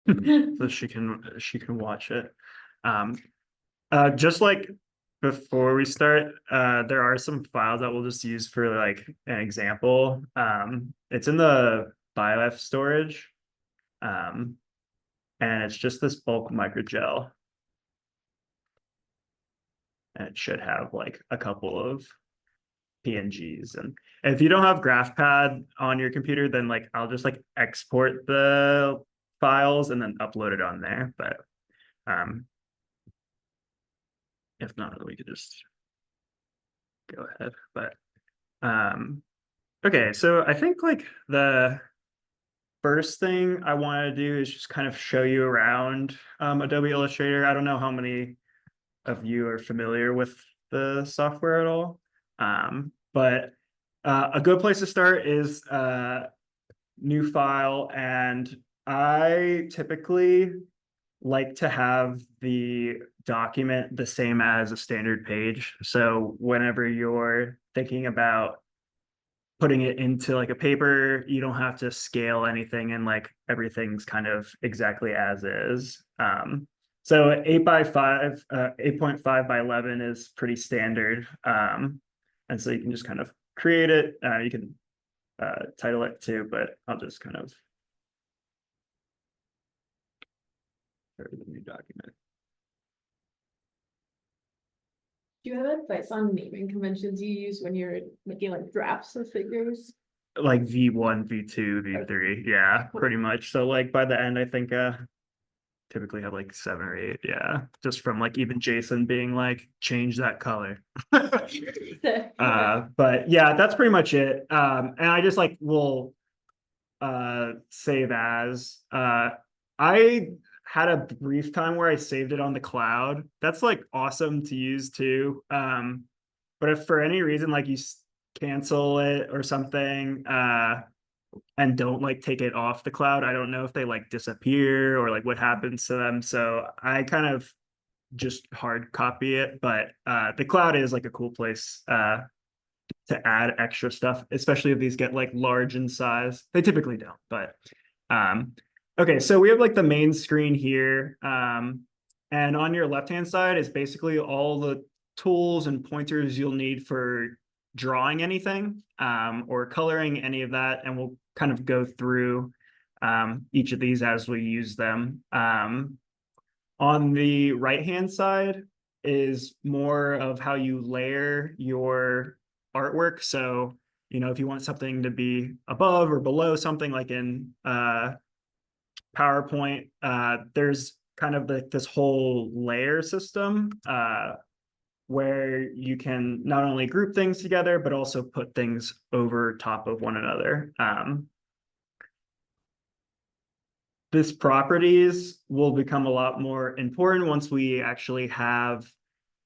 so she can watch it. Just like before we start, there are some files that we'll just use for like an example. It's in the BioF storage, and it's just this bulk microgel, and it should have like a couple of PNGs. And if you don't have Graphpad on your computer, then like I'll just like export the files and then upload it on there. But if not, we could just go ahead. But okay, so I think like the first thing I want to do is just kind of show you around Adobe Illustrator. I don't know how many of you are familiar with the software at all, but a good place to start is new file, and I typically like to have the document the same as a standard page. So whenever you're thinking about putting it into like a paper, you don't have to scale anything, and like everything's kind of exactly as is. So 8x5, 8.5 by 11 is pretty standard. And so you can just kind of create it. You can title it too, but I'll just kind of start the new document. Do you have advice on naming conventions you use when you're making like drafts of figures? Like V1, V2, V3, yeah, pretty much. So like by the end, I think typically have like 7 or 8, yeah, just from like even Jason being like change that color. But yeah, that's pretty much it. And I just like will save as. I had a brief time where I saved it on the cloud. That's like awesome to use too. But if for any reason like you cancel it or something, and don't like take it off the cloud, I don't know if they like disappear or like what happens to them. So I kind of just hard copy it, but the cloud is like a cool place to add extra stuff, especially if these get like large in size. They typically don't, but okay, so we have like the main screen here. And on your left-hand side is basically all the tools and pointers you'll need for drawing anything or coloring any of that. And we'll kind of go through each of these as we use them. On the right-hand side is more of how you layer your artwork. So, you know, if you want something to be above or below something like in PowerPoint, there's kind of this whole layer system where you can not only group things together, but also put things over top of one another. This properties will become a lot more important once we actually have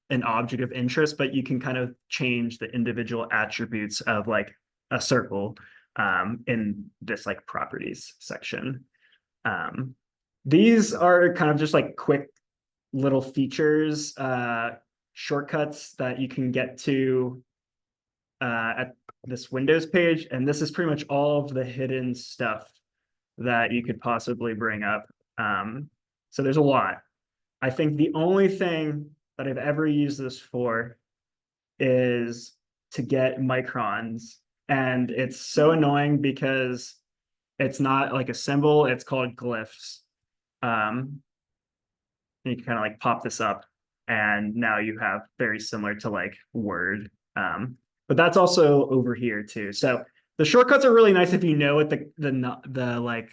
an object of interest, but you can kind of change the individual attributes of like a circle in this like properties section. These are kind of just like quick little features, shortcuts that you can get to at this Windows page. And this is pretty much all of the hidden stuff that you could possibly bring up. So there's a lot. I think the only thing that I've ever used this for is to get microns. And it's so annoying because it's not like a symbol, it's called glyphs. You can kind of like pop this up, and now you have very similar to like Word. But that's also over here too. So the shortcuts are really nice if you know what the like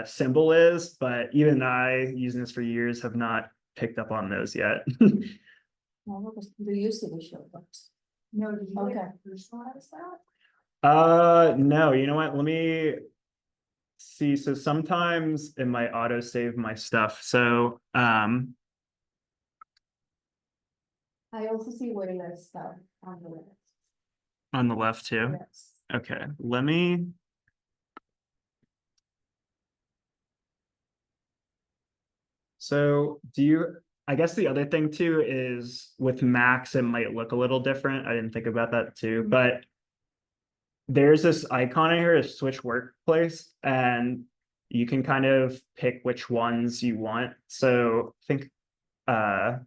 symbol is, but even I, using this for years, have not picked up on those yet. They used to be shortcuts. No, did you Okay. personalize that? No, you know what? Let me see. So sometimes it might auto save my stuff. So I also see where there's stuff on the list. on the left too. Yes. Okay, let me. So do you, I guess the other thing too is with Macs, it might look a little different. I didn't think about that too, but there's this icon in here, a switch workplace, and you can kind of pick which ones you want. So I think I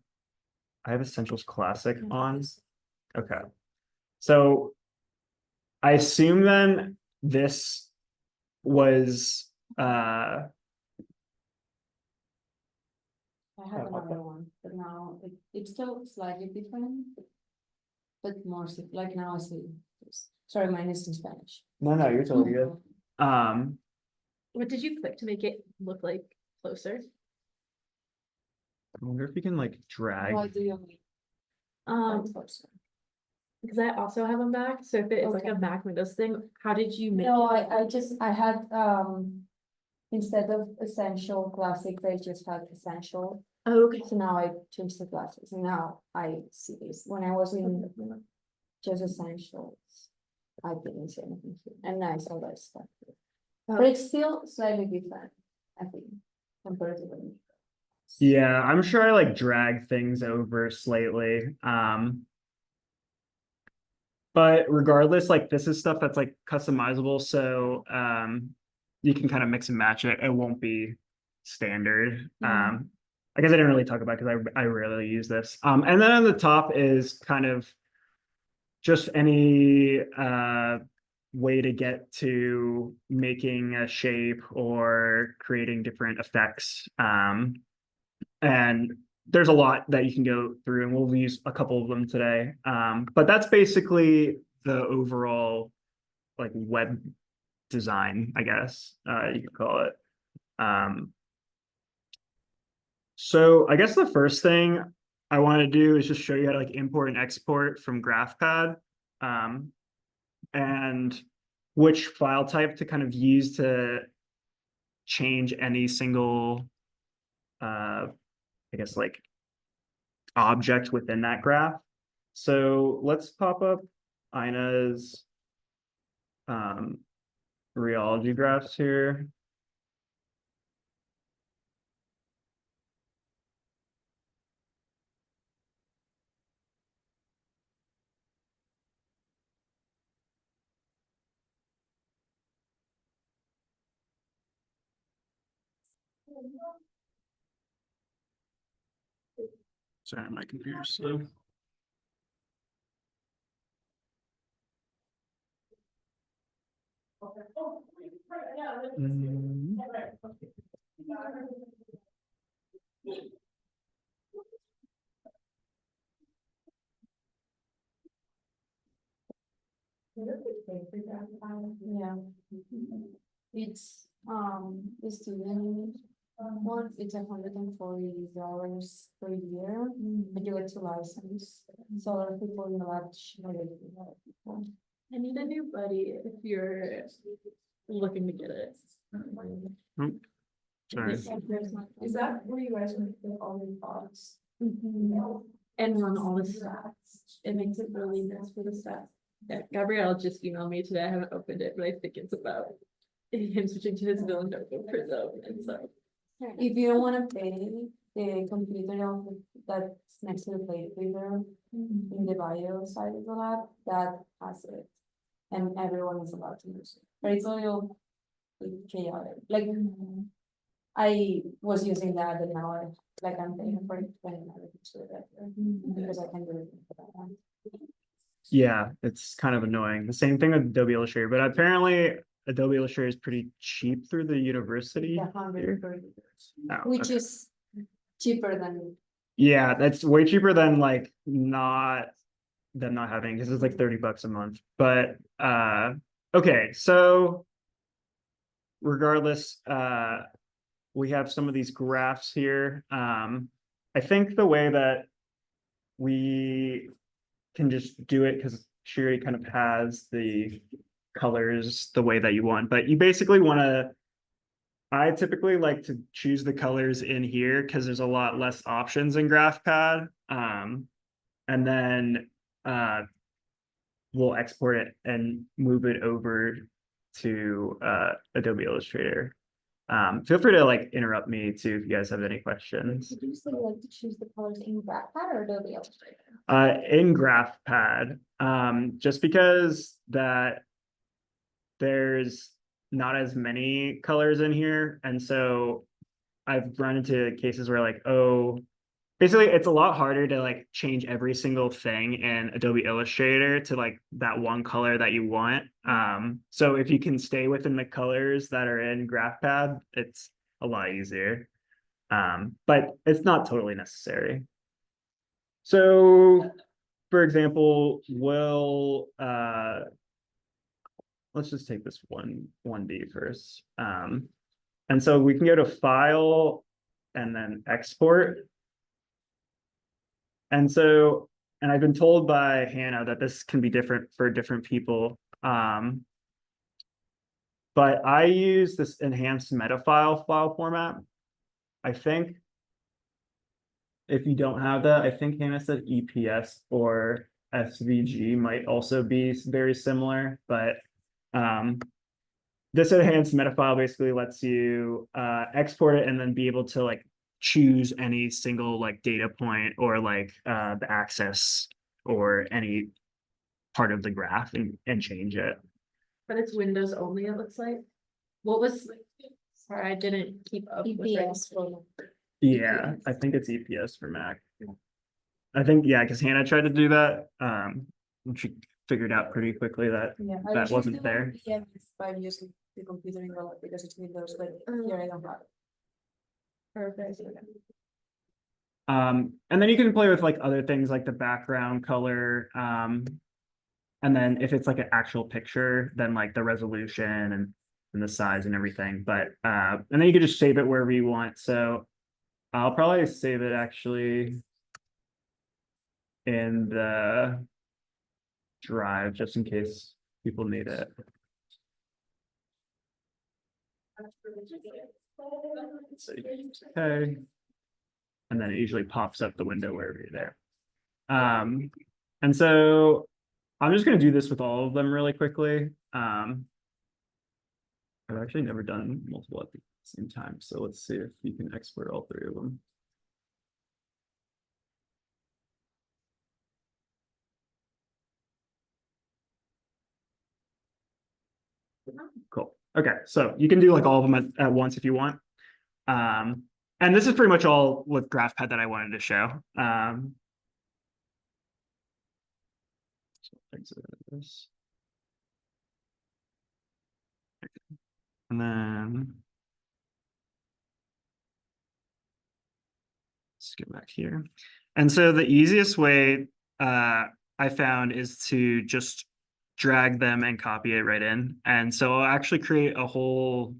have Essentials Classic on. Okay. So I assume then this was I have another one, but now it's still slightly different. But more, like now I see, sorry, mine is in Spanish. no, you're totally good. What did you click to make it look like closer? I wonder if you can like drag. Why do you mean? Closer? Because I also have a Mac, so if it is like a Okay. Mac Windows thing, how did you make No, it? I had, instead of Essential Classic, I just had Essential. Oh, okay. So now I changed the glasses and now I see this. When I was in just Essentials, I didn't see anything here. And now I saw that stuff. But it's still slightly different, I think, compared to the. Yeah, I'm sure I like drag things over slightly. But regardless, like this is stuff that's like customizable, so you can kind of mix and match it. It won't be standard. I guess I didn't really talk about because I rarely use this. And then on the top is kind of just any way to get to making a shape or creating different effects. And there's a lot that you can go through, and we'll use a couple of them today. But that's basically the overall like web design, I guess you could call it. So I guess the first thing I want to do is just show you how to like import and export from Graphpad, and which file type to kind of use to change any single, I guess like object within that graph. So let's pop up Ina's rheology graphs here. Sorry, my computer's slow. Yeah. It's, the student one, it's $140 per year, but you get to license. So a lot of people in the lab share it with other people. I need a new buddy if you're looking to get it. Sorry. Is that where you guys make all the thoughts? And run all the stats. It makes it really nice for the stats. Yeah, Gabrielle just emailed me today. I haven't opened it, but I think it's about him switching to his villain notebook for them and so. If you don't wanna pay the computer that's next to the plate reader in the bio side of the lab, that has it. And everyone is allowed to use it, but it's a little chaotic, like. I was using that and now I'm paying for it because I can do it for that one. Yeah, it's kind of annoying. The same thing with Adobe Illustrator, but apparently Adobe Illustrator is pretty cheap through the university. The 130, Oh, which okay. is cheaper than. Yeah, that's way cheaper than like not having, because it's like $30 a month. But okay, so regardless, we have some of these graphs here. I think the way that we can just do it, because she already kind of has the colors the way that you want, but you basically want to, I typically like to choose the colors in here because there's a lot less options in Graphpad. And then we'll export it and move it over to Adobe Illustrator. Feel free to like interrupt me too if you guys have any questions. Did you say you like to choose the colors in Graphpad or Adobe Illustrator? In Graphpad, just because that there's not as many colors in here. And so I've run into cases where like, oh, basically it's a lot harder to like change every single thing in Adobe Illustrator to like that one color that you want. So if you can stay within the colors that are in Graphpad, it's a lot easier. But it's not totally necessary. So for example, let's just take this 1D first. And so we can go to File and then Export. And so, and I've been told by Hannah that this can be different for different people. But I use this enhanced meta file format. I think if you don't have that, I think Hannah said EPS or SVG might also be very similar, but this enhanced meta file basically lets you export it and then be able to like choose any single like data point or like the axis or any part of the graph and change it. But it's Windows only, it looks like. What was, sorry, I didn't keep up with it. EPS for Yeah, I think it's EPS for Mac. I think, yeah, because Hannah tried to do that. And she figured out pretty quickly that yeah. that wasn't there. Yeah, by using the computer in the lab because it's Windows, but here I don't have it. Perfect. And then you can play with like other things like the background color. And then if it's like an actual picture, then like the resolution and the size and everything. But and then you can just save it wherever you want. So I'll probably save it actually in the drive just in case people need it. So okay. And then it usually pops up the window wherever you're there. And so I'm just going to do this with all of them really quickly. I've actually never done multiple at the same time. So let's see if you can export all three of them. Cool. Okay, so you can do like all of them at once if you want. And this is pretty much all with Graphpad that I wanted to show. So exit this. And then let's get back here. And so the easiest way I found is to just drag them and copy it right in. And so I'll actually create a whole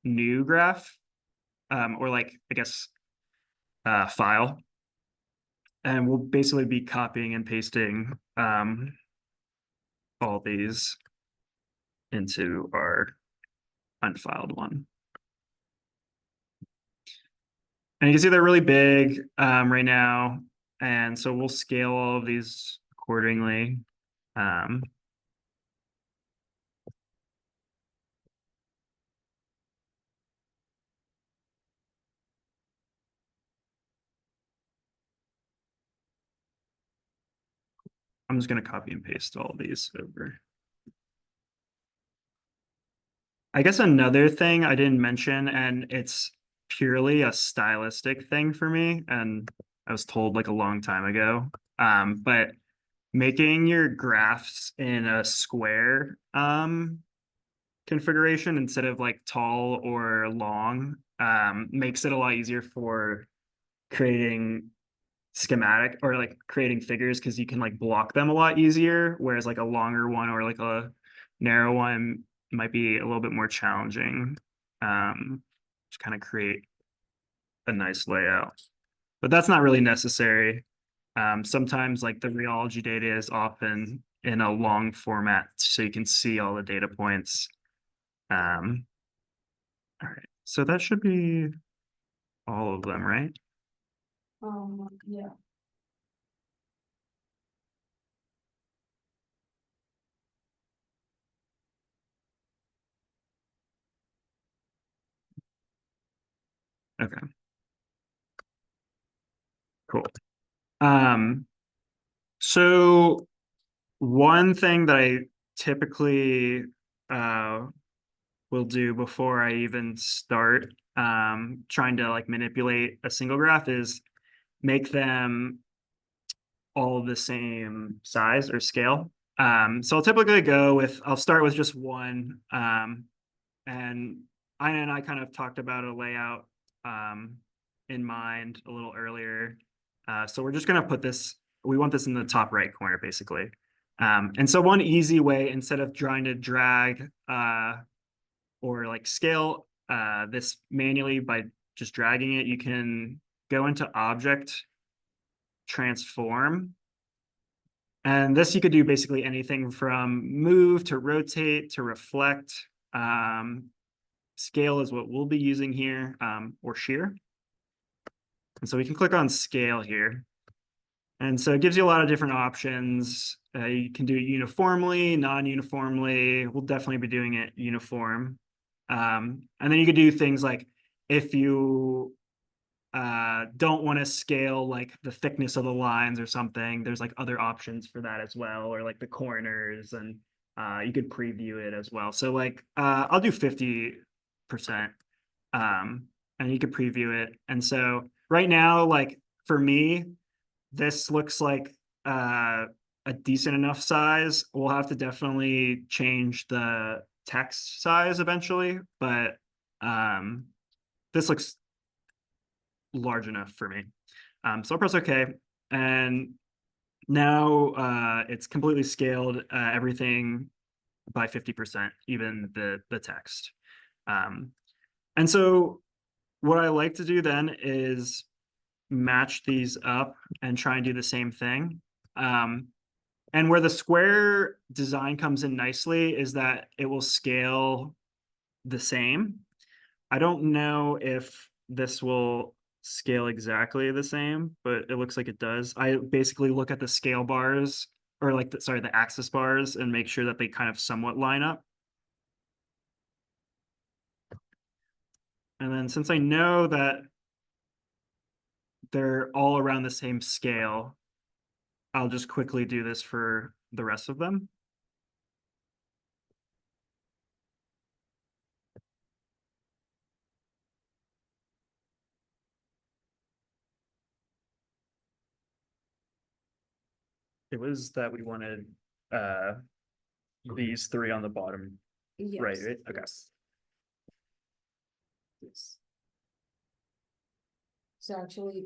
new graph, or like, I guess, file. And we'll basically be copying and pasting all these into our unfiled one. And you can see they're really big right now. And so we'll scale all of these accordingly. I'm just going to copy and paste all these over. I guess another thing I didn't mention, and it's purely a stylistic thing for me, and I was told like a long time ago, but making your graphs in a square configuration instead of like tall or long makes it a lot easier for creating schematic or like creating figures because you can like block them a lot easier, whereas like a longer one or like a narrow one might be a little bit more challenging to kind of create a nice layout. But that's not really necessary. Sometimes like the rheology data is often in a long format so you can see all the data points. All right, so that should be all of them, right? Yeah. Okay. Cool. So one thing that I typically will do before I even start trying to like manipulate a single graph is make them all the same size or scale. So I'll typically I'll start with just one. And Ina and I kind of talked about a layout in mind a little earlier. So we're just gonna we want this in the top right corner basically. And so one easy way, instead of trying to drag or like scale this manually by just dragging it, you can go into Object, Transform. And this you could do basically anything from move to rotate to reflect. Scale is what we'll be using here, or shear. And so we can click on scale here. And so it gives you a lot of different options. You can do it uniformly, non-uniformly. We'll definitely be doing it uniform. And then you could do things like if you don't want to scale like the thickness of the lines or something, there's like other options for that as well, or like the corners, and you could preview it as well. So like I'll do 50%, and you could preview it. And so right now, like for me, this looks like a decent enough size. We'll have to definitely change the text size eventually, but this looks large enough for me. So I'll press OK. And now it's completely scaled everything by 50%, even the text. And so what I like to do then is match these up and try and do the same thing. And where the square design comes in nicely is that it will scale the same. I don't know if this will scale exactly the same, but it looks like it does. I basically look at the scale bars, or like the axis bars, and make sure that they kind of somewhat line up. And then since I know that they're all around the same scale, I'll just quickly do this for the rest of them. It was that we wanted these three on the bottom, right? Okay. Yes. So actually,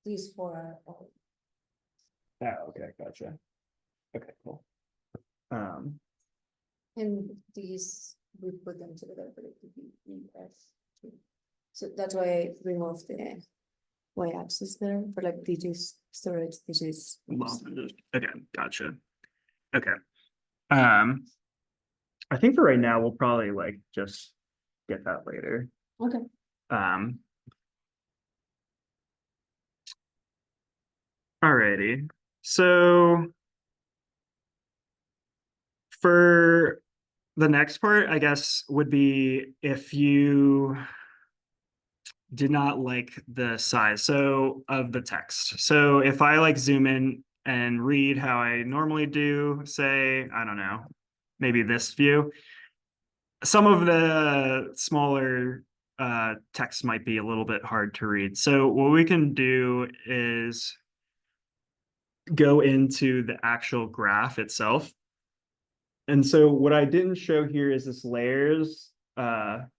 these four are all. Oh, okay, gotcha. Okay, cool. And these, we put them together for it to be ES2. So that's why I removed the y-axis there for like digits storage, digits. Okay, gotcha. Okay. I think for right now we'll probably like just get that later. Okay. Alrighty. So for the next part, I guess, would be if you did not like the size of the text. So if I like zoom in and read how I normally do, say, I don't know, maybe this view, some of the smaller text might be a little bit hard to read. So what we can do is go into the actual graph itself. And so what I didn't show here is this layers that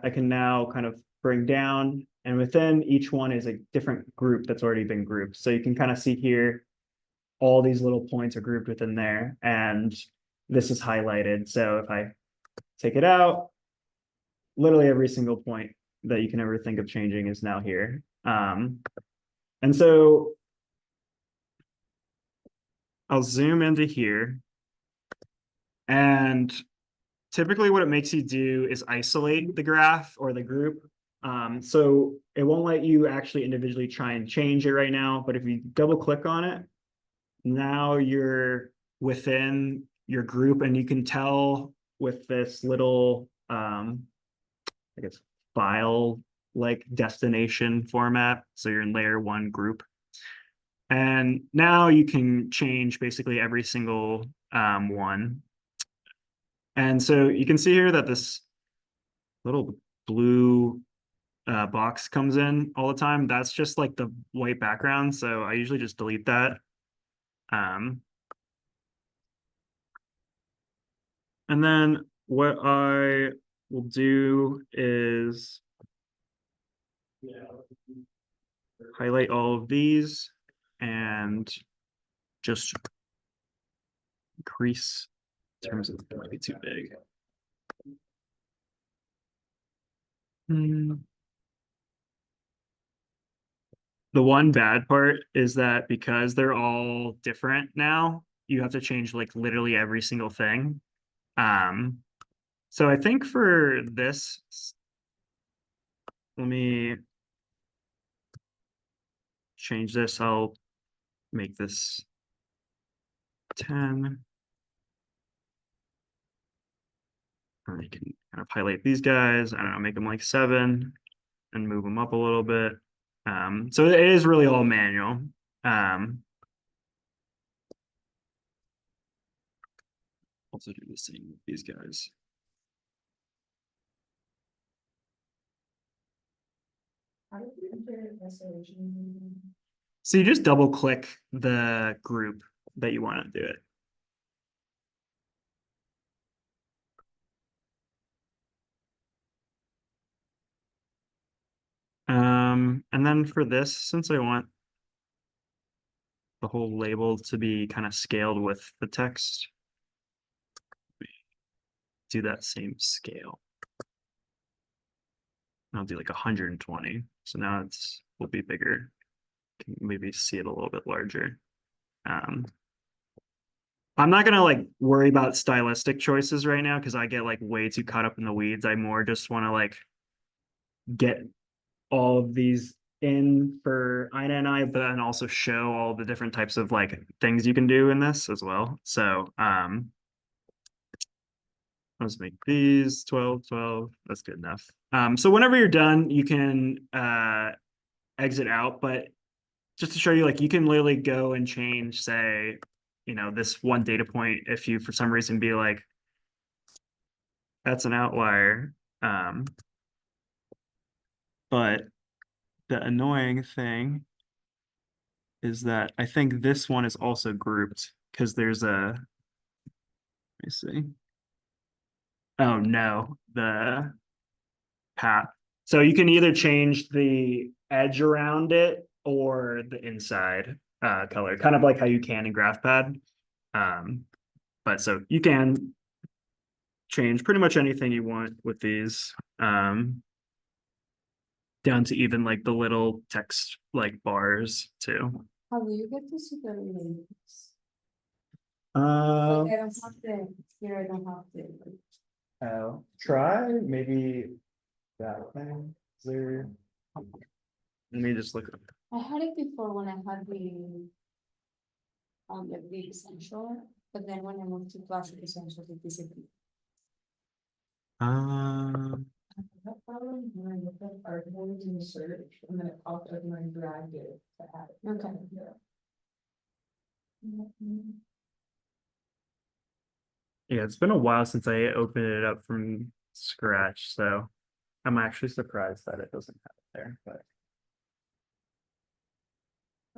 I can now kind of bring down. And within each one is a different group that's already been grouped. So you can kind of see here, all these little points are grouped within there. And this is highlighted. So if I take it out, literally every single point that you can ever think of changing is now here. And so I'll zoom into here. And typically what it makes you do is isolate the graph or the group. So it won't let you actually individually try and change it right now, but if you double click on it, now you're within your group, and you can tell with this little, I guess, file like destination format. So you're in layer 1 group. And now you can change basically every single one. And so you can see here that this little blue box comes in all the time. That's just like the white background. So I usually just delete that. And then what I will do is highlight all of these and just increase in terms of it might be too big. The one bad part is that because they're all different now, you have to change like literally every single thing. So I think for this, let me change this. I'll make this 10. Or you can kind of highlight these guys. I don't know, make them like 7 and move them up a little bit. So it is really all manual. Also do the same with these guys. So you just double click the group that you want to do it. And then for this, since I want the whole label to be kind of scaled with the text, do that same scale. I'll do like 120. So now it's will be bigger. Can maybe see it a little bit larger. I'm not gonna like worry about stylistic choices right now because I get like way too caught up in the weeds. I more just want to like get all of these in for Ina and I, but then also show all the different types of like things you can do in this as well. So let's make these 12, 12. That's good enough. So whenever you're done, you can exit out, but just to show you, like you can literally go and change, say, you know, this one data point if you for some reason be like, that's an outlier. But the annoying thing is that I think this one is also grouped because there's a, let me see. Oh no, the path. So you can either change the edge around it or the inside color, kind of like how you can in Graphpad. But so you can change pretty much anything you want with these, down to even like the little text like bars too. How do you get to see the labels? Um, Like, I don't have to, here I don't have to. oh, try maybe that thing. Is there? Let me just look up. I had it before when I had the essential, but then when I moved to classic essential, it disappeared. That problem when I looked up articles in the search and then it popped up and I dragged it to add it. Okay. Yeah, it's been a while since I opened it up from scratch, so I'm actually surprised that it doesn't have it there, but.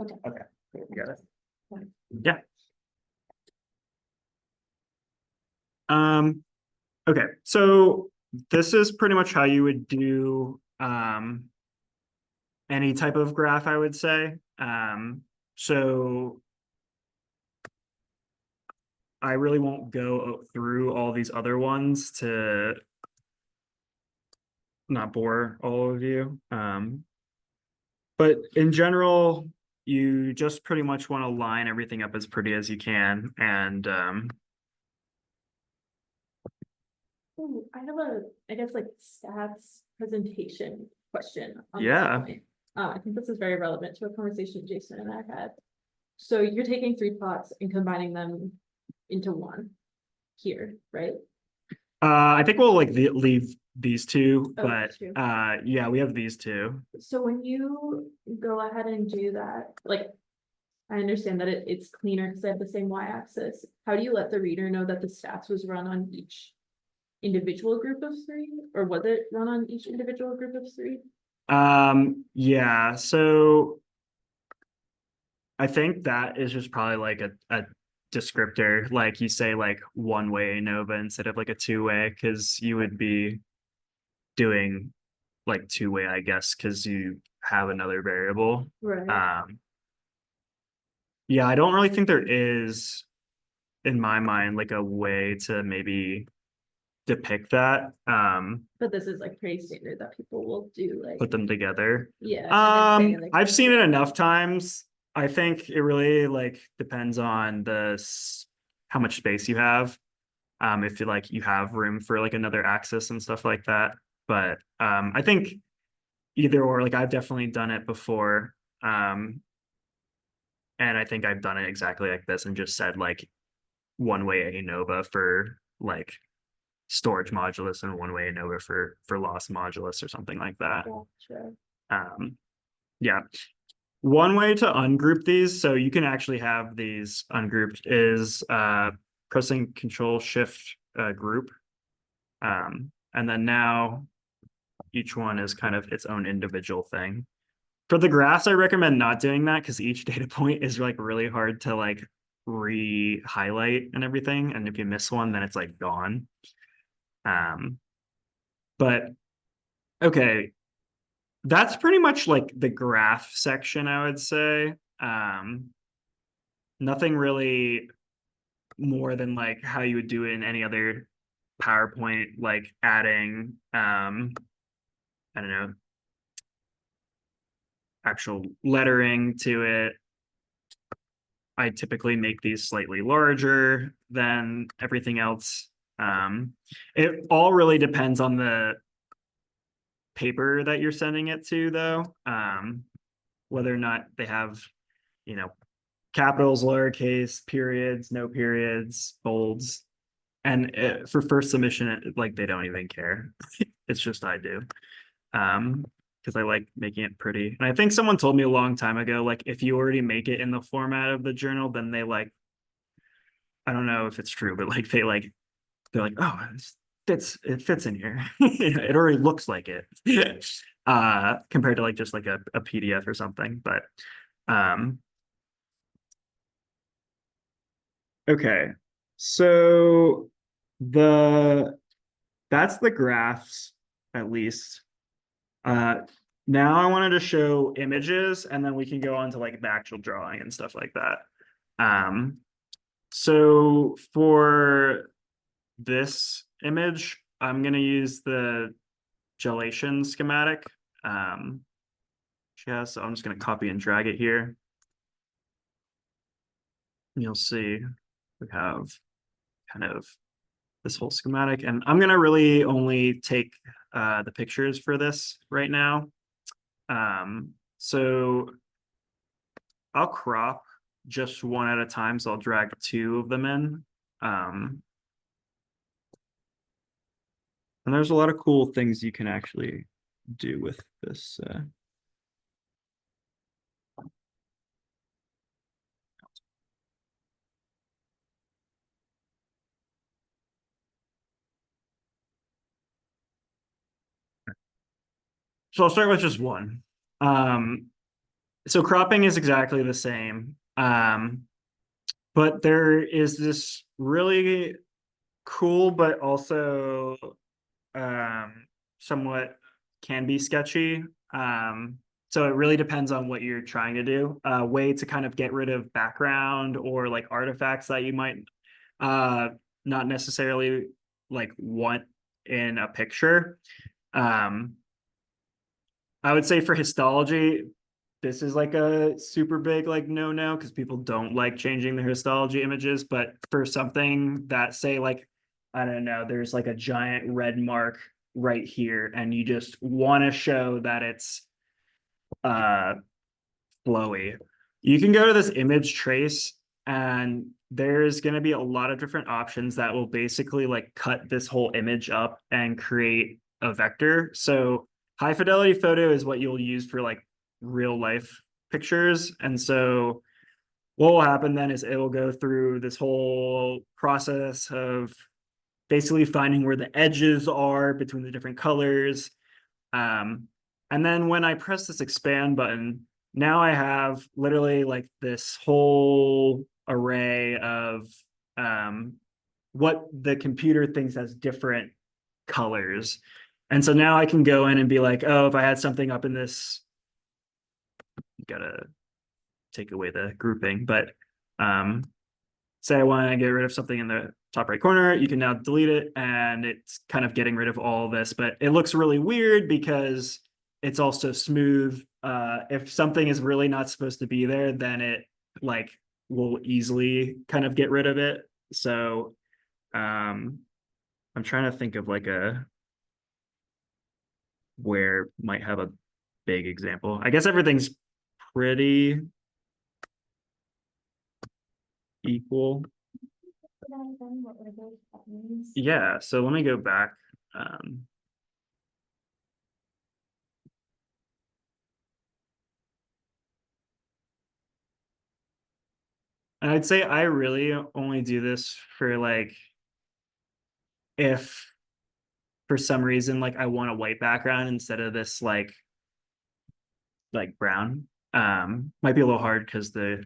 Okay. Okay, cool, we got it. Okay. Yeah. Okay, so this is pretty much how you would do any type of graph, I would say. So I really won't go through all these other ones to not bore all of you. But in general, you just pretty much want to line everything up as pretty as you can. And Ooh, I have I guess like stats presentation question on Yeah. that point. I think this is very relevant to a conversation Jason and I had. So you're taking 3 plots and combining them into one here, right? I think we'll like leave these two, Oh, but two. yeah, we have these two. So when you go ahead and do that, like, I understand that it's cleaner because I have the same y-axis. How do you let the reader know that the stats was run on each individual group of three, or was it run on each individual group of three? Yeah, so I think that is just probably like a descriptor, like you say like one way ANOVA instead of like a two-way, because you would be doing like two-way, I guess, because you have another variable. Right. Yeah, I don't really think there is, in my mind, like a way to maybe depict that, But this is like pretty standard that people will do, like, put them together. yeah. and then say, like, I've seen it enough times. I think it really like depends on how much space you have. If you like you have room for like another axis and stuff like that. But I think either or, like I've definitely done it before. And I think I've done it exactly like this and just said like one way ANOVA for like storage modulus and one way ANOVA for loss modulus or something like that. Gotcha. Yeah. One way to ungroup these, so you can actually have these ungrouped, is pressing Control Shift group. And then now each one is kind of its own individual thing. For the graphs, I recommend not doing that because each data point is like really hard to like re-highlight and everything. And if you miss one, then it's like gone. But okay, that's pretty much like the graph section, I would say. Nothing really more than like how you would do it in any other PowerPoint, like adding I don't know, actual lettering to it. I typically make these slightly larger than everything else. It all really depends on the paper that you're sending it to, though. Whether or not they have, you know, capitals, lowercase, periods, no periods, bolds. And for first submission, like they don't even care. It's just I do. Because I like making it pretty. And I think someone told me a long time ago, like if you already make it in the format of the journal, then they like, I don't know if it's true, but like they're like, oh, it fits in here. It already looks like it. Compared to like just like a PDF or something. But okay. So that's the graphs, at least. Now I wanted to show images and then we can go on to like the actual drawing and stuff like that. So for this image, I'm going to use the gelation schematic. Yeah, so I'm just going to copy and drag it here. And you'll see we have kind of this whole schematic, and I'm going to really only take the pictures for this right now. So I'll crop just one at a time. So I'll drag two of them in. And there's a lot of cool things you can actually do with this. So I'll start with just one. So cropping is exactly the same. But there is this really cool, but also somewhat can be sketchy. So it really depends on what you're trying to do. A way to kind of get rid of background or like artifacts that you might not necessarily like want in a picture. I would say for histology, this is like a super big like no because people don't like changing the histology images. But for something that say like, I don't know, there's like a giant red mark right here and you just want to show that it's flowy, you can go to this image trace and there's going to be a lot of different options that will basically like cut this whole image up and create a vector. So high fidelity photo is what you'll use for like real life pictures. And so what will happen then is it will go through this whole process of basically finding where the edges are between the different colors. And then when I press this expand button, now I have literally like this whole array of what the computer thinks as different colors. And so now I can go in and be like, oh, if I had something up in this, gotta take away the grouping, but say I want to get rid of something in the top right corner, you can now delete it, and it's kind of getting rid of all this, but it looks really weird because it's also smooth. If something is really not supposed to be there, then it like will easily kind of get rid of it. So I'm trying to think of like a where might have a big example. I guess everything's pretty equal. Yeah, so let me go back. And I'd say I really only do this for like if for some reason like I want a white background instead of this like brown. Might be a little hard because the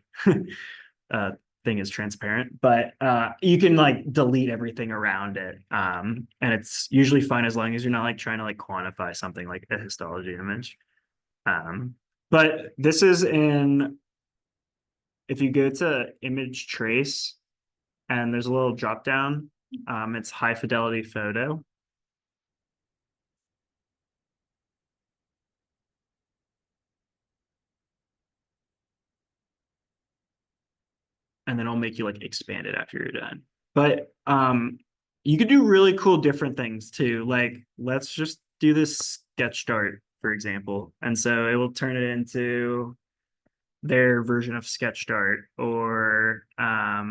thing is transparent, but you can like delete everything around it. And it's usually fine as long as you're not like trying to like quantify something like a histology image. But this is in, if you go to image trace and there's a little drop down, it's high fidelity photo. And then I'll make you like expand it after you're done. But you could do really cool different things too. Like let's just do this sketch start, for example. And so it will turn it into their version of sketch start, or I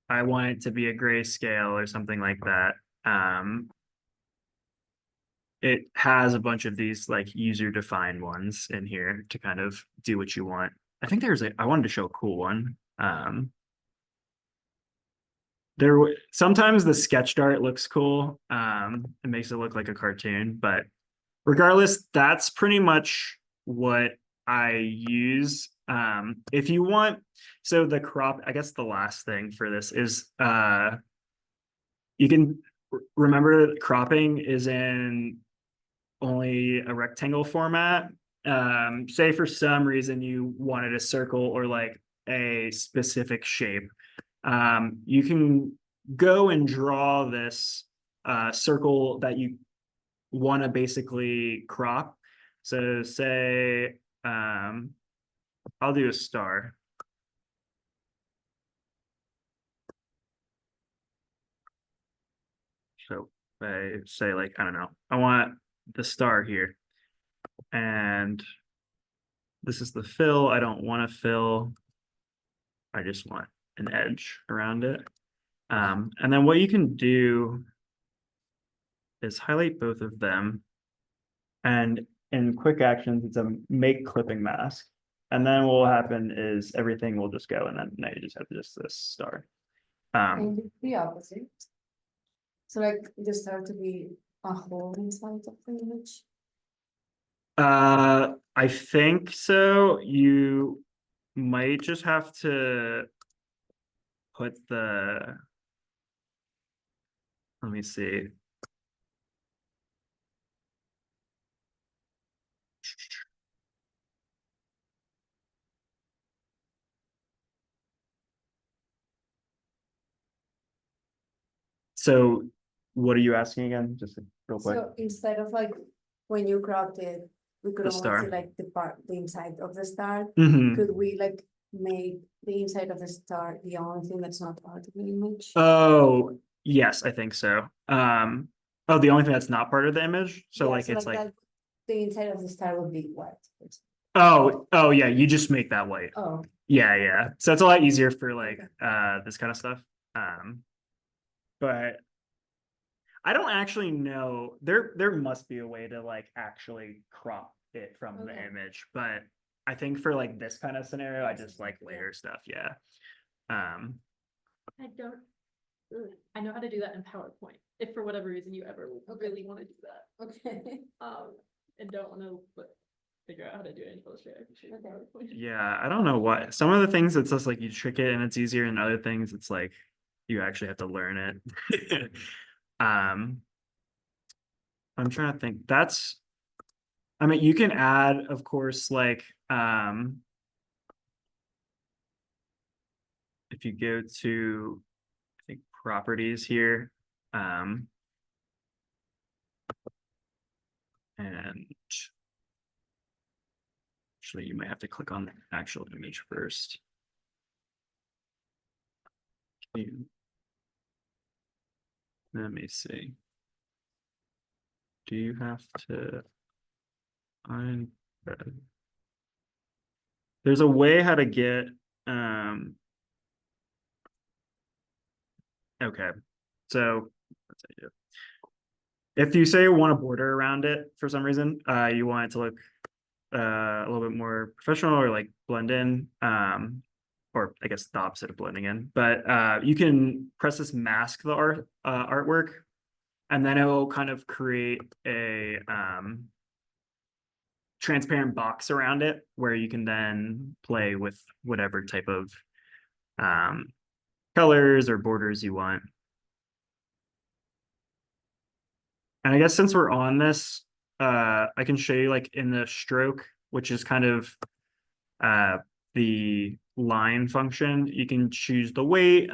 want it to be a grayscale or something like that. It has a bunch of these like user defined ones in here to kind of do what you want. I think I wanted to show a cool one. Sometimes the sketch art looks cool. It makes it look like a cartoon, but regardless, that's pretty much what I use. If you want, so the crop, I guess the last thing for this is you can remember that cropping is in only a rectangle format. Say for some reason you wanted a circle or like a specific shape. You can go and draw this circle that you want to basically crop. So say I'll do a star. So I say like, I don't know, I want the star here. And this is the fill. I don't want to fill. I just want an edge around it. And then what you can do is highlight both of them. And in quick actions, it's a make clipping mask. And then what will happen is everything will just go, and then now you just have just this star. And the opposite. So like the star to be a hole inside of the image. I think so. You might just have to put the, let me see. So what are you asking again? Just real quick. So instead of like, when you cropped it, we could The only star. see like the inside of the star. Mhm. Could we like make the inside of the star the only thing that's not part of the image? Oh, yes, I think so. Oh, the only thing that's not part of the image. So Yeah, like it's like, that, the inside of the star would be white. oh yeah, you just make that white. Oh, Yeah. So it's a lot easier for like this kind of stuff. But I don't actually know. There must be a way to like actually crop it from the Okay. image, but I think for like this kind of scenario, I just like layer stuff. Yeah. I don't I know how to do that in PowerPoint, if for whatever reason you ever really want to do that. Okay. And don't want to figure out how to do it in Illustrator. I can show you Okay. PowerPoint. Yeah, I don't know what. Some of the things it's just like you trick it and it's easier, and other things it's like you actually have to learn it. I'm trying to think. I mean, you can add, of course, like if you go to, I think, properties here, and actually you might have to click on the actual image first. Let me see. Do you have to find? There's a way how to get okay. So let's say if you say you want a border around it for some reason, you want it to look a little bit more professional or like blend in, or I guess the opposite of blending in. But you can press this mask the artwork, and then it will kind of create a transparent box around it where you can then play with whatever type of colors or borders you want. And I guess since we're on this, I can show you like in the stroke, which is kind of the line function, you can choose the weight.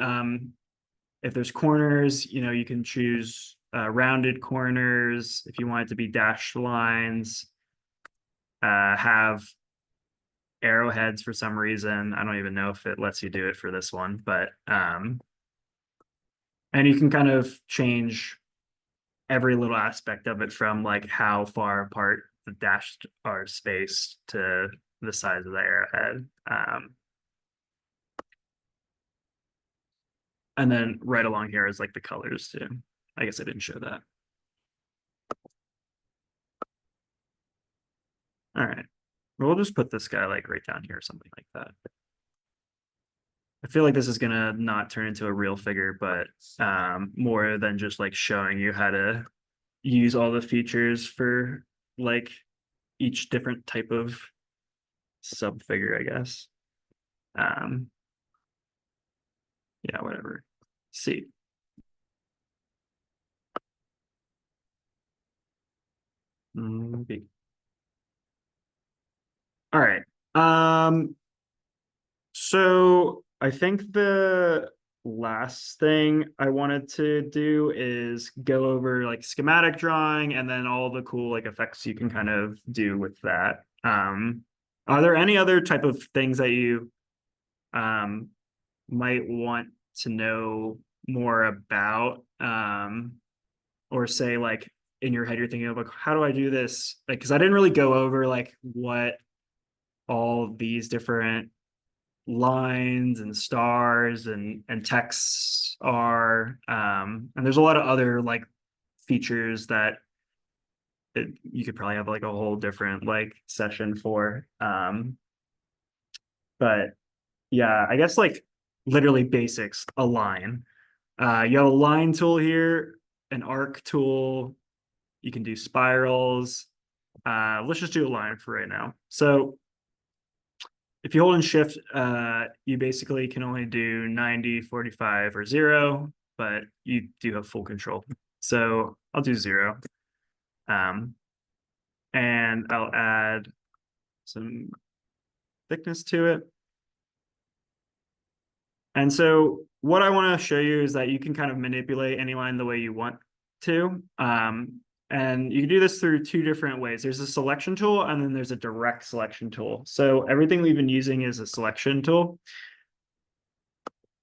If there's corners, you can choose rounded corners. If you want it to be dashed lines, have arrowheads for some reason. I don't even know if it lets you do it for this one, but and you can kind of change every little aspect of it, from like how far apart the dashed are spaced to the size of the arrowhead. And then right along here is like the colors too. I guess I didn't show that. All right. We'll just put this guy like right down here or something like that. I feel like this is gonna not turn into a real figure, but more than just like showing you how to use all the features for like each different type of sub figure, I guess. Yeah, whatever. See. Maybe. All right. So I think the last thing I wanted to do is go over like schematic drawing and then all the cool like effects you can kind of do with that. Are there any other type of things that you might want to know more about? Or say like in your head you're thinking of like, how do I do this? Like, because I didn't really go over like what all these different lines and stars and texts are, and there's a lot of other like features that you could probably have like a whole different like session for, but yeah, I guess like literally basics. A line, you have a line tool here, an arc tool, you can do spirals. Let's just do a line for right now. So if you hold in shift, you basically can only do 90, 45, or 0, but you do have full control. So I'll do 0. And I'll add some thickness to it. And so what I want to show you is that you can kind of manipulate any line the way you want to. And you can do this through two different ways. There's a selection tool and then there's a direct selection tool. So everything we've been using is a selection tool.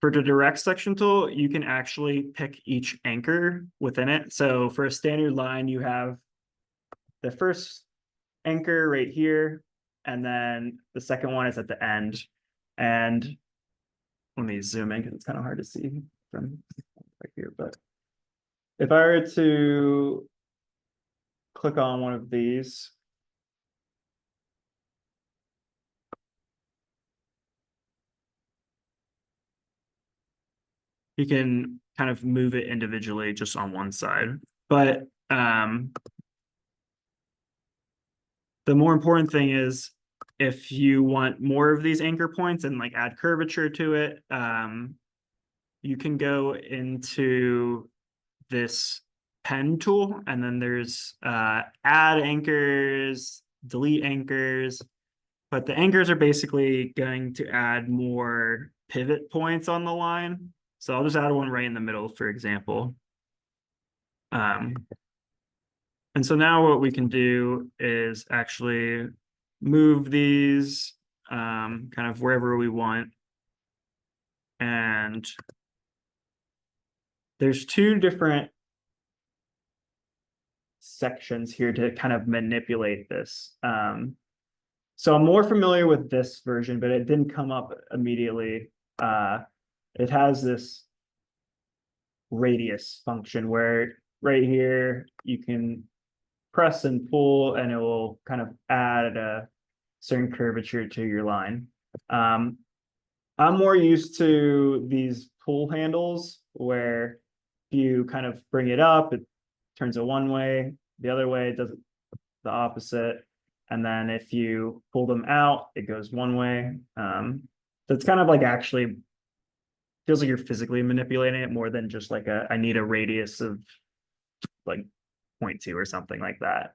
For the direct selection tool, you can actually pick each anchor within it. So for a standard line, you have the first anchor right here, and then the second one is at the end. And let me zoom in because it's kind of hard to see from right here. But if I were to click on one of these, you can kind of move it individually just on one side. But the more important thing is if you want more of these anchor points and like add curvature to it, you can go into this pen tool, and then there's add anchors, delete anchors. But the anchors are basically going to add more pivot points on the line. So I'll just add one right in the middle, for example. And so now what we can do is actually move these kind of wherever we want. And there's two different sections here to kind of manipulate this. So I'm more familiar with this version, but it didn't come up immediately. It has this radius function where right here you can press and pull and it will kind of add a certain curvature to your line. I'm more used to these pull handles where you kind of bring it up, it turns it one way, the other way it does the opposite. And then if you pull them out, it goes one way. So it's kind of like actually feels like you're physically manipulating it more than just like I need a radius of like 0.2 or something like that.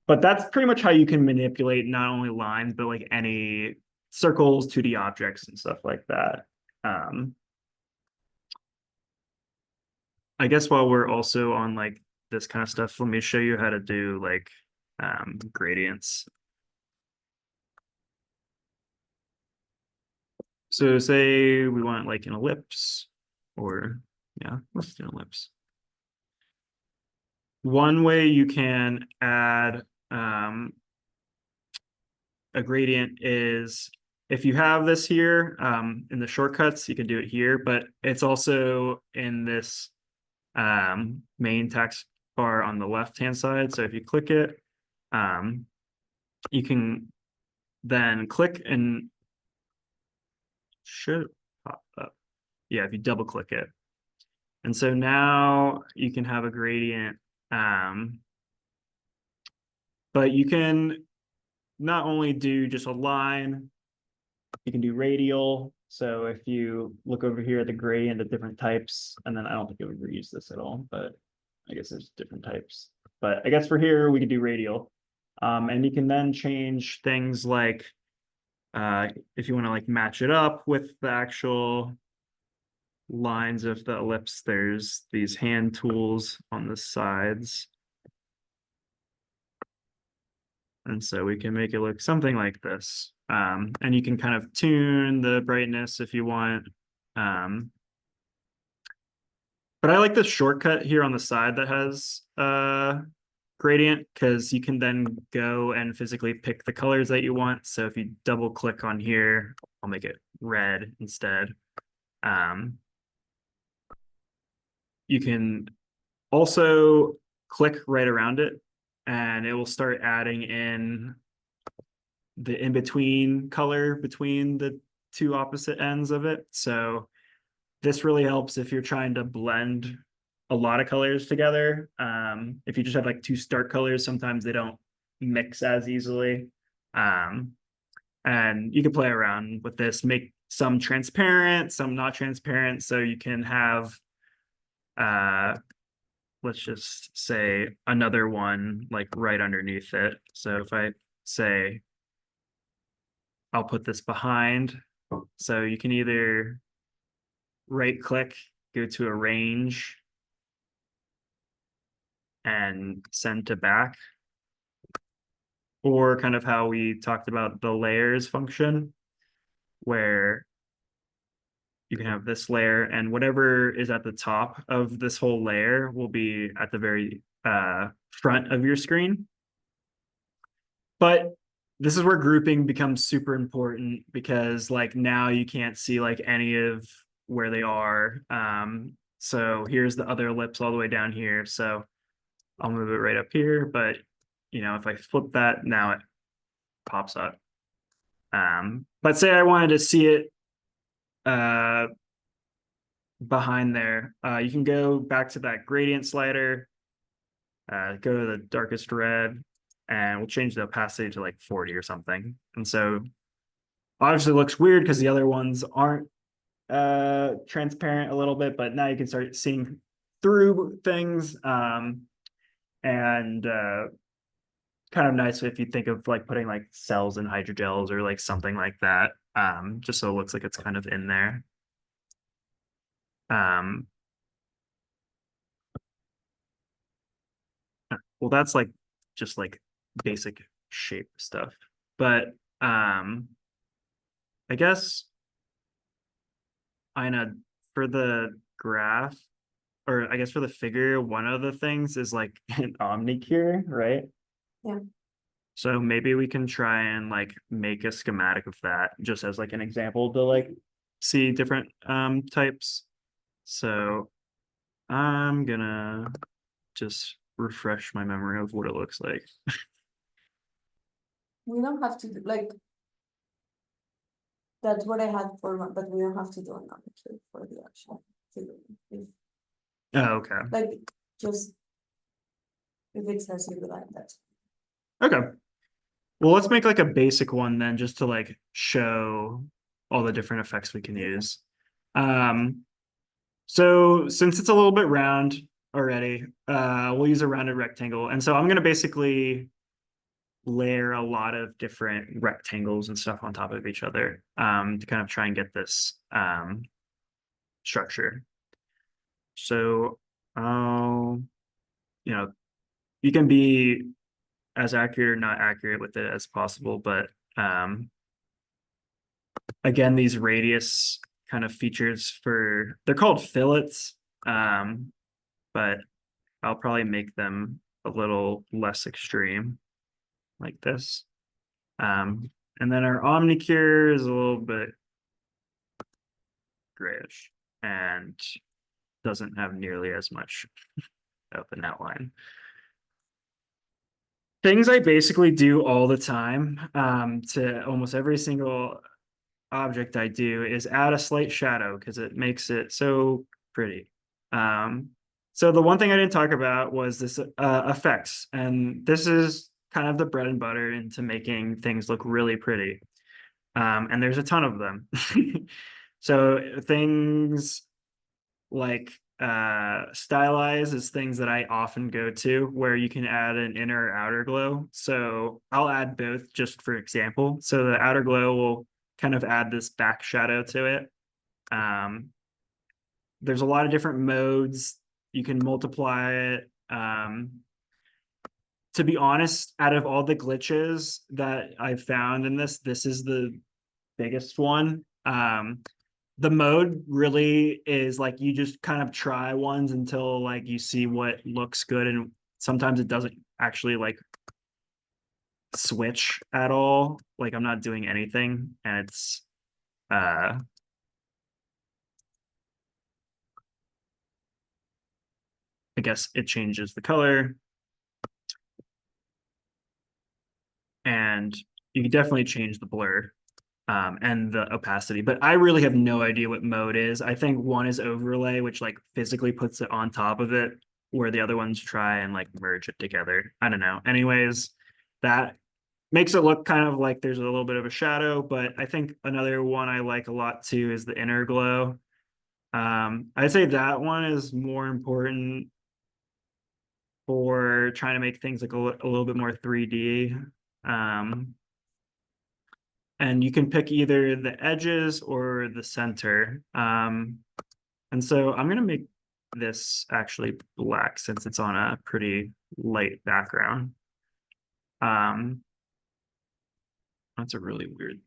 But that's pretty much how you can manipulate not only lines, but like any circles, 2D objects and stuff like that. I guess while we're also on like this kind of stuff, let me show you how to do like gradients. So say we want like an ellipse, or yeah, let's do an ellipse. One way you can add a gradient is if you have this here in the shortcuts, you can do it here, but it's also in this main text bar on the left-hand side. So if you click it, you can then click and should pop up. Yeah, if you double click it. And so now you can have a gradient, but you can not only do just a line, you can do radial. So if you look over here at the gradient of different types, and then I don't think it would reuse this at all, but I guess there's different types. But I guess for here, we could do radial. And you can then change things like if you want to like match it up with the actual lines of the ellipse, there's these hand tools on the sides. And so we can make it look something like this. And you can kind of tune the brightness if you want. But I like the shortcut here on the side that has gradient, because you can then go and physically pick the colors that you want. So if you double click on here, I'll make it red instead. You can also click right around it, and it will start adding in the in-between color between the two opposite ends of it. So this really helps if you're trying to blend a lot of colors together. If you just have like two stark colors, sometimes they don't mix as easily. And you can play around with this, make some transparent, some not transparent. So you can have, let's just say another one like right underneath it. So if I say, I'll put this behind. So you can either right click, go to arrange, and send to back, or kind of how we talked about the layers function, where you can have this layer and whatever is at the top of this whole layer will be at the very front of your screen. But this is where grouping becomes super important, because like now you can't see like any of where they are. So here's the other ellipse all the way down here. So I'll move it right up here, but you know, if I flip that, now it pops up. But say I wanted to see it behind there, you can go back to that gradient slider, go to the darkest red, and we'll change the opacity to like 40 or something. And so obviously looks weird because the other ones aren't transparent a little bit, but now you can start seeing through things. And kind of nice if you think of like putting like cells in hydrogels or like something like that, just so it looks like it's kind of in there. Um, well, that's like just like basic shape stuff, but I guess Ina, for the graph, or I guess for the figure, one of the things is like an omnicure, right? Yeah. So maybe we can try and like make a schematic of that just as like an example to like see different types. So I'm gonna just refresh my memory of what it looks like. We don't have to do, like. That's what I had for my, but we don't have to do an arbitrary for the actual figure. If, Oh, okay. like, just. If it says you like that. Okay. Well, let's make like a basic one then just to like show all the different effects we can use. So since it's a little bit round already, we'll use a rounded rectangle. And so I'm gonna basically layer a lot of different rectangles and stuff on top of each other to kind of try and get this structure. So you know, you can be as accurate or not accurate with it as possible, but again, these radius kind of features they're called fillets, but I'll probably make them a little less extreme like this. And then our omnicure is a little bit grayish and doesn't have nearly as much of an outline. Things I basically do all the time to almost every single object I do is add a slight shadow because it makes it so pretty. So the one thing I didn't talk about was this effects, and this is kind of the bread and butter into making things look really pretty. And there's a ton of them. So things like stylize is things that I often go to where you can add an inner or outer glow. So I'll add both just for example. So the outer glow will kind of add this back shadow to it. There's a lot of different modes. You can multiply it. To be honest, out of all the glitches that I've found in this is the biggest one. The mode really is like you just kind of try ones until like you see what looks good, and sometimes it doesn't actually like switch at all. Like I'm not doing anything, and it's I guess it changes the color, and you can definitely change the blur and the opacity, but I really have no idea what mode is. I think one is overlay, which like physically puts it on top of it, where the other ones try and like merge it together. I don't know. Anyways, that makes it look kind of like there's a little bit of a shadow, but I think another one I like a lot too is the inner glow. I'd say that one is more important for trying to make things like a little bit more 3D. And you can pick either the edges or the center. And so I'm gonna make this actually black since it's on a pretty light background. That's a really weird,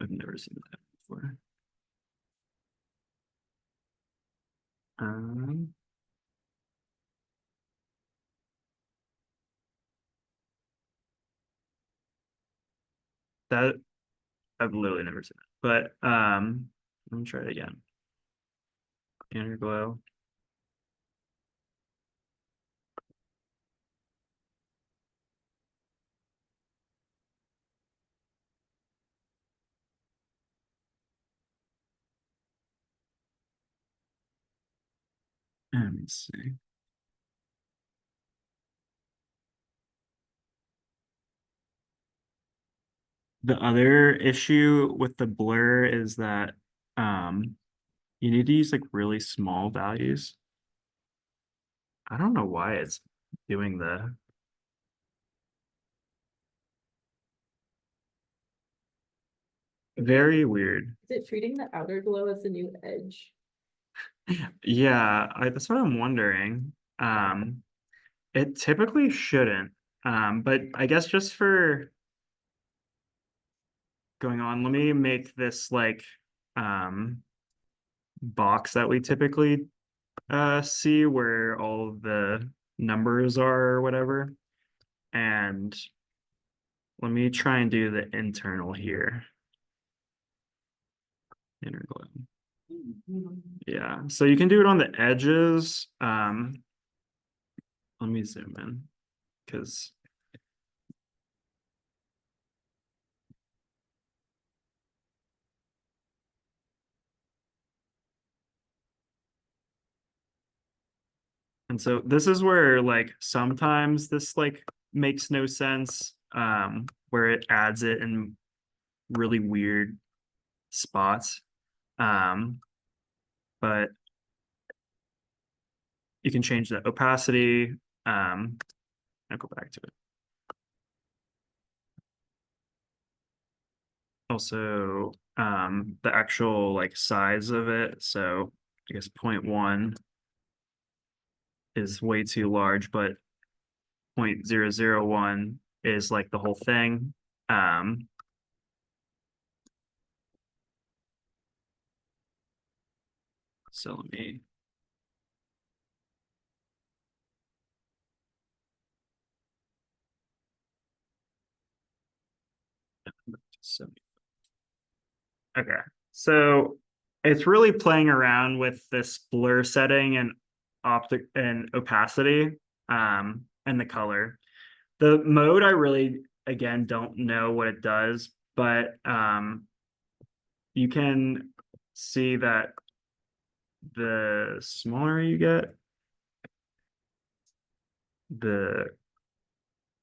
I've never seen that before. Um, that I've literally never seen that, but let me try it again. Inner glow. Let me see. The other issue with the blur is that you need to use like really small values. I don't know why it's doing the very weird. Is it treating the outer glow as the new edge? Yeah, that's what I'm wondering. It typically shouldn't. But I guess just for going on, let me make this like box that we typically see where all of the numbers are or whatever. And let me try and do the internal here. Inner glow. Yeah, so you can do it on the edges. Let me zoom in because and so this is where like sometimes this like makes no sense, where it adds it in really weird spots. But you can change the opacity. I'll go back to it. Also, the actual like size of it. So I guess 0.1 is way too large, but 0.001 is like the whole thing. So let me okay. So it's really playing around with this blur setting and optic and opacity, and the color. The mode I really again don't know what it does, but you can see that the smaller you get, the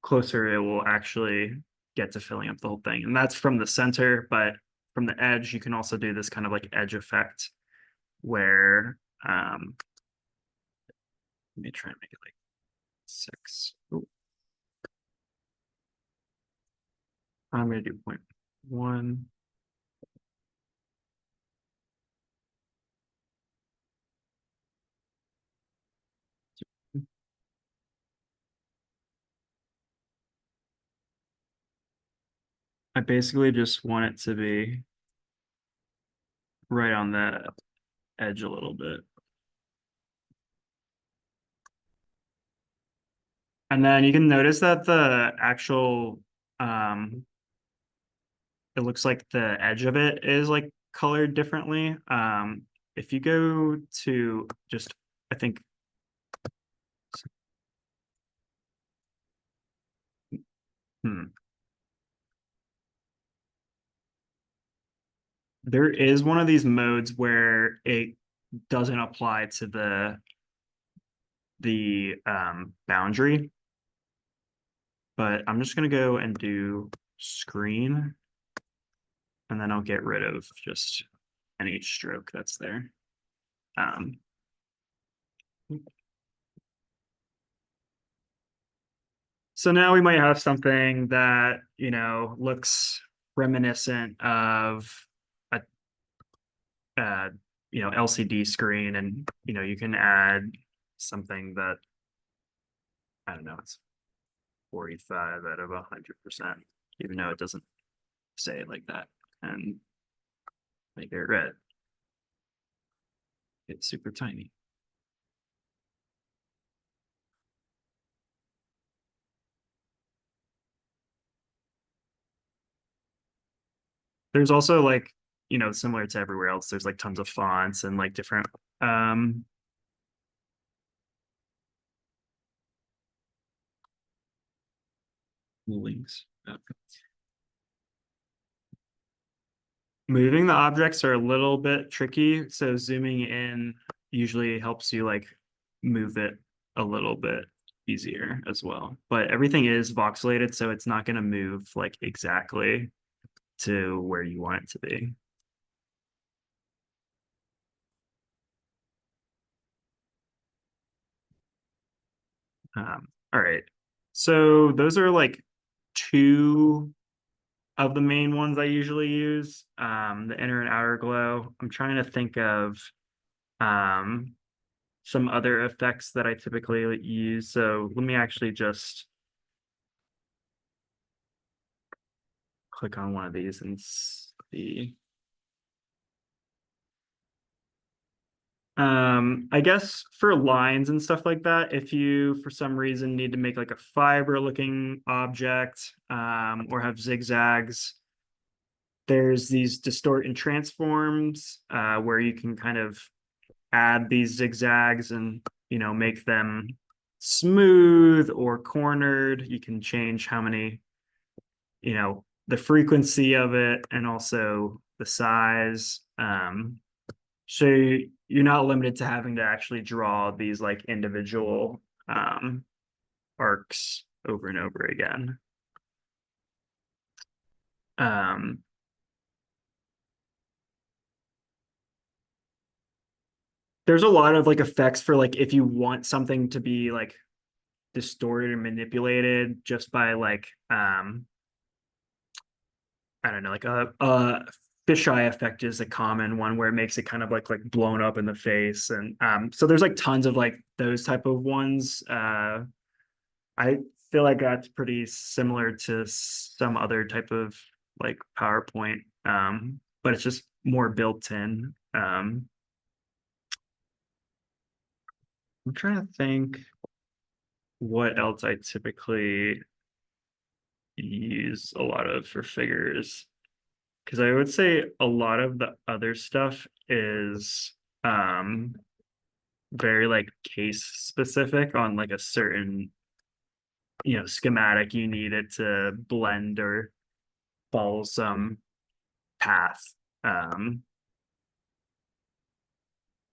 closer it will actually get to filling up the whole thing. And that's from the center, but from the edge, you can also do this kind of like edge effect where let me try and make it like 6. Ooh. I'm gonna do 0.1. I basically just want it to be right on the edge a little bit. And then you can notice that the actual it looks like the edge of it is like colored differently. If you go to just I think there is one of these modes where it doesn't apply to the boundary, but I'm just gonna go and do screen, and then I'll get rid of just any stroke that's there. So now we might have something that, looks reminiscent of a, uh, LCD screen, and, you can add something that, I don't know, it's 45 out of 100%, even though it doesn't say it like that, and make it red. It's super tiny. There's also like, similar to everywhere else, there's like tons of fonts and like different links. Moving the objects are a little bit tricky, so zooming in usually helps you like move it a little bit easier as well. But everything is voxelated, so it's not going to move like exactly to where you want it to be. All right. So those are like two of the main ones I usually use. The inner and outer glow. I'm trying to think of some other effects that I typically use. So let me actually just click on one of these and see. I guess for lines and stuff like that, if you for some reason need to make like a fiber looking object or have zigzags, there's these distort and transforms where you can kind of add these zigzags and make them smooth or cornered. You can change how many, the frequency of it and also the size. So you're not limited to having to actually draw these like individual arcs over and over again. There's a lot of like effects for like if you want something to be like distorted and manipulated just by like I don't know, like a fisheye effect is a common one where it makes it kind of like blown up in the face. And so there's like tons of like those type of ones. I feel like that's pretty similar to some other type of like PowerPoint, but it's just more built in. I'm trying to think what else I typically use a lot of for figures. Because I would say a lot of the other stuff is very like case specific on like a certain schematic you need it to blend or follow some path.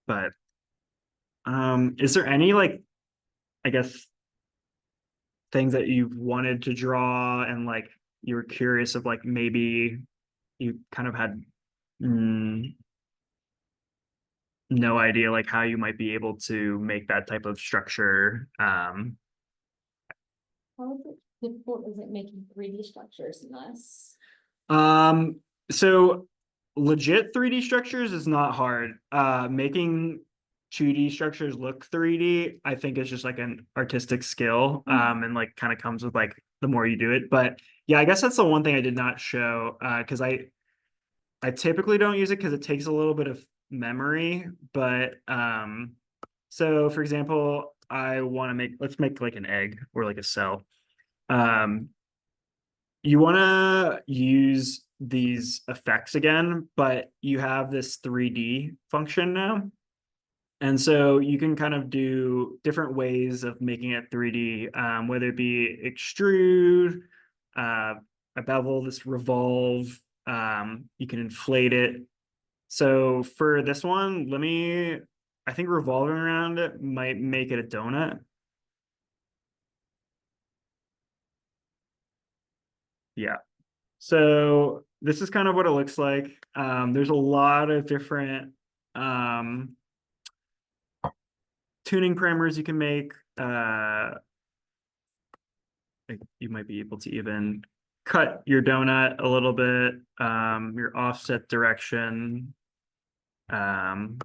But is there any like I guess things that you've wanted to draw and like you were curious of like maybe you kind of had no idea like how you might be able to make that type of structure. How difficult is it making 3D structures in this? So legit 3D structures is not hard. Making 2D structures look 3D, I think is just like an artistic skill. And like kind of comes with like the more you do it. But yeah, I guess that's the one thing I did not show because I typically don't use it because it takes a little bit of memory. But so for example, I want to let's make like an egg or like a cell. You want to use these effects again, but you have this 3D function now. And so you can kind of do different ways of making it 3D, whether it be extrude, a bevel, this revolve, you can inflate it. So for this one, I think revolving around it might make it a donut. Yeah. So this is kind of what it looks like. There's a lot of different tuning parameters you can make. You might be able to even cut your donut a little bit, your offset direction, can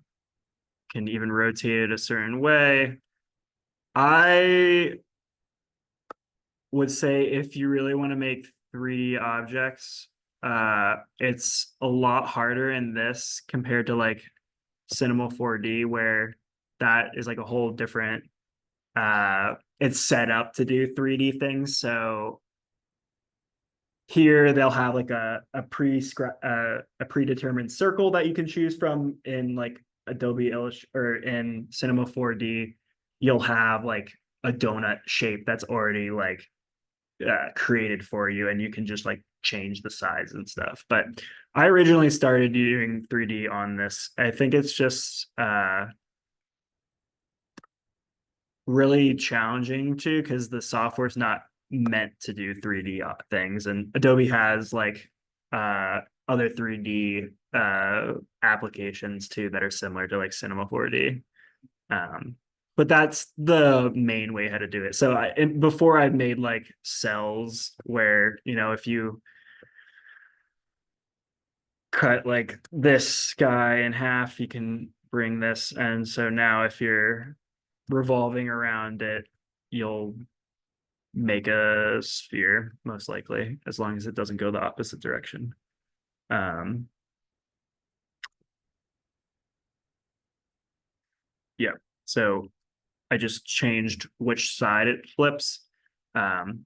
even rotate it a certain way. I would say if you really want to make 3D objects, it's a lot harder in this compared to like Cinema4D, where that is like a whole different it's set up to do 3D things. So here they'll have like a predetermined circle that you can choose from in like Adobe Illustrator or in Cinema4D. You'll have like a donut shape that's already like created for you, and you can just like change the size and stuff. But I originally started doing 3D on this. I think it's just really challenging too, because the software's not meant to do 3D things, and Adobe has like other 3D applications too that are similar to like Cinema 4D. But that's the main way how to do it. So before I've made like cells where, you know, if you cut like this guy in half, you can bring this. And so now if you're revolving around it, you'll make a sphere, most likely, as long as it doesn't go the opposite direction. Yeah, so I just changed which side it flips. And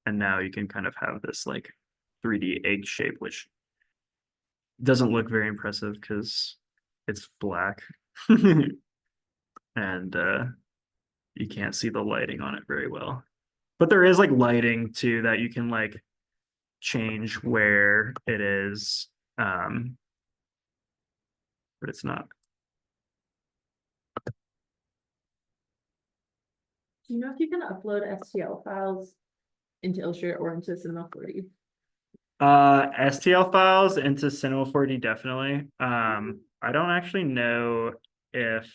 now you can kind of have this like 3D egg shape, which doesn't look very impressive because it's black. And you can't see the lighting on it very well. But there is like lighting too that you can like change where it is. But it's not. Do you know if you can upload STL files into Illustrator or into Cinema 4D? STL files into Cinema 4D definitely. I don't actually know if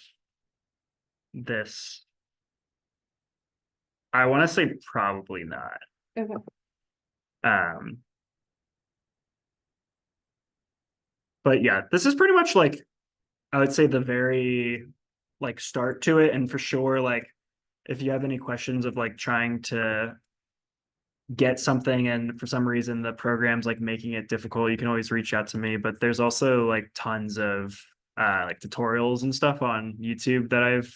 this, I want to say probably not. Okay. But yeah, this is pretty much like, I would say the very like start to it. And for sure, like if you have any questions of like trying to get something and for some reason the program's like making it difficult, you can always reach out to me. But there's also like tons of like tutorials and stuff on YouTube that I've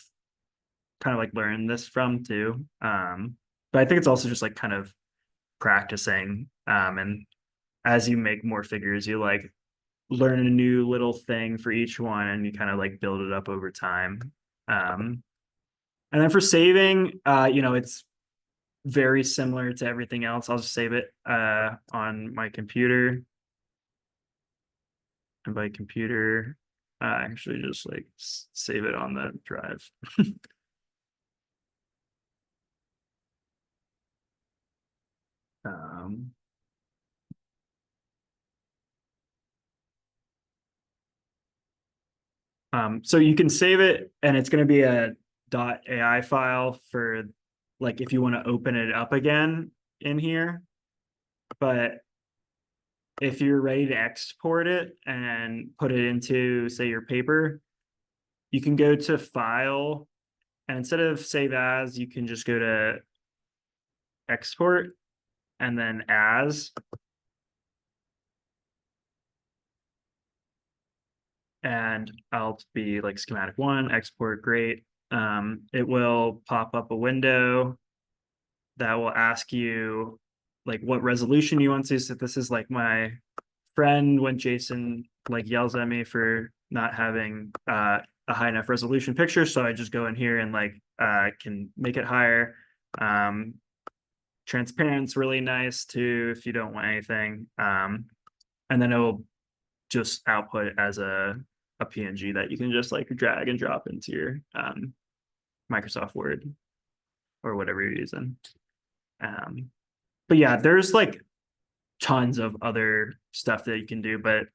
kind of like learned this from too. But I think it's also just like kind of practicing. And as you make more figures, you like learn a new little thing for each one and you kind of like build it up over time. And then for saving, you know, it's very similar to everything else. I'll just save it on my computer. And by computer, actually just like save it on the drive. um, so you can save it and it's going to be a .ai file for like if you want to open it up again in here. But if you're ready to export it and put it into, say, your paper, you can go to File, and instead of Save As, you can just go to Export and then As. And I'll be like schematic 1, export, great. It will pop up a window that will ask you like what resolution you want to. So this is like my friend when Jason like yells at me for not having a high enough resolution picture. So I just go in here and like can make it higher. Transparent's really nice too if you don't want anything. And then it will just output as a PNG that you can just like drag and drop into your Microsoft Word or whatever you're using. But yeah, there's like tons of other stuff that you can do, but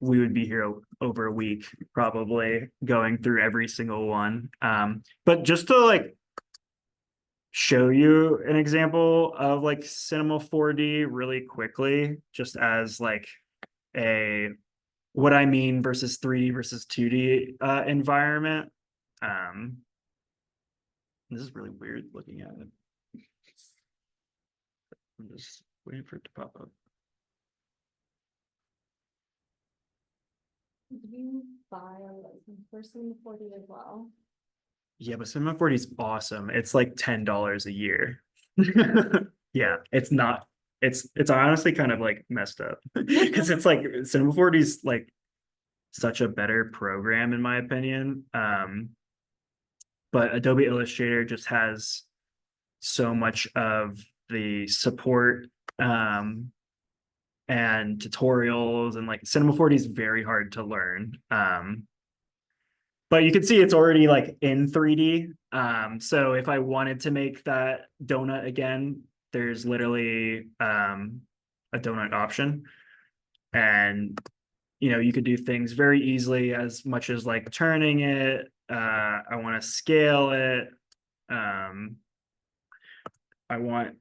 we would be here over a week probably going through every single one. But just to like show you an example of like Cinema 4D really quickly, just as like a what I mean versus 3D versus 2D environment. This is really weird looking at it. I'm just waiting for it to pop up. Do you buy a license for Cinema 4D as well? Yeah, but Cinema 4D is awesome. It's like $10 a year. Yeah, it's not. It's honestly kind of like messed up because it's like Cinema 4D is like such a better program in my opinion. But Adobe Illustrator just has so much of the support and tutorials and like Cinema 4D is very hard to learn. but you can see it's already like in 3D. So if I wanted to make that donut again, there's literally a donut option. And you could do things very easily, as much as like turning it. I want to scale it. I want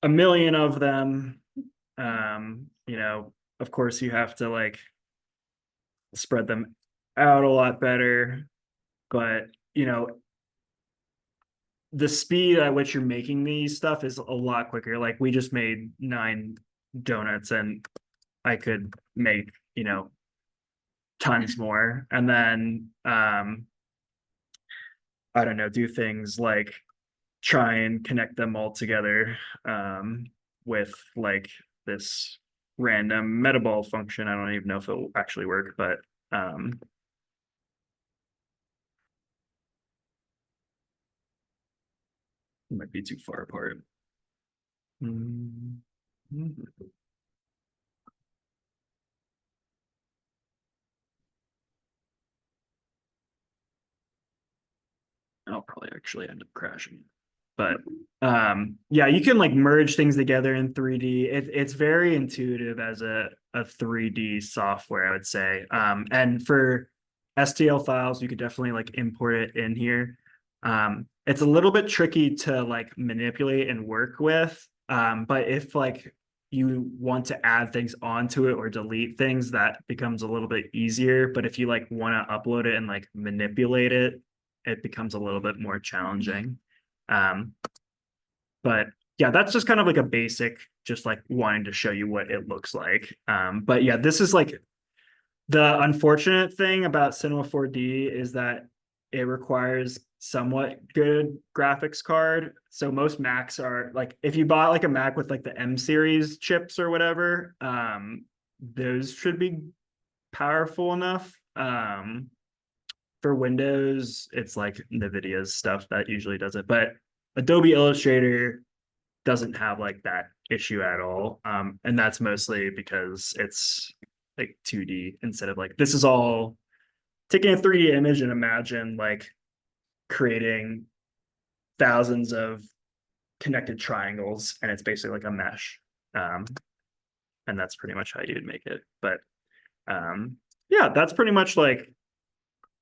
a million of them. Of course you have to like spread them out a lot better, but the speed at which you're making these stuff is a lot quicker. Like we just made 9 donuts and I could make, tons more. And then I don't know, do things like try and connect them all together with like this random metaball function. I don't even know if it will actually work, but it might be too far apart. I'll probably actually end up crashing. But yeah, you can like merge things together in 3D. It's very intuitive as a 3D software, I would say. And for STL files, you could definitely like import it in here. It's a little bit tricky to like manipulate and work with. But if like you want to add things onto it or delete things, that becomes a little bit easier. But if you like want to upload it and like manipulate it, it becomes a little bit more challenging. But yeah, that's just kind of like a basic, just like wanting to show you what it looks like. But yeah, this is like the unfortunate thing about Cinema4D is that it requires somewhat good graphics card. So most Macs are like, if you bought like a Mac with like the M series chips or whatever, those should be powerful enough. For Windows, it's like NVIDIA's stuff that usually does it, but Adobe Illustrator doesn't have like that issue at all. And that's mostly because it's like 2D instead of like, this is all taking a 3D image and imagine like creating thousands of connected triangles and it's basically like a mesh. And that's pretty much how you'd make it. But yeah, that's pretty much like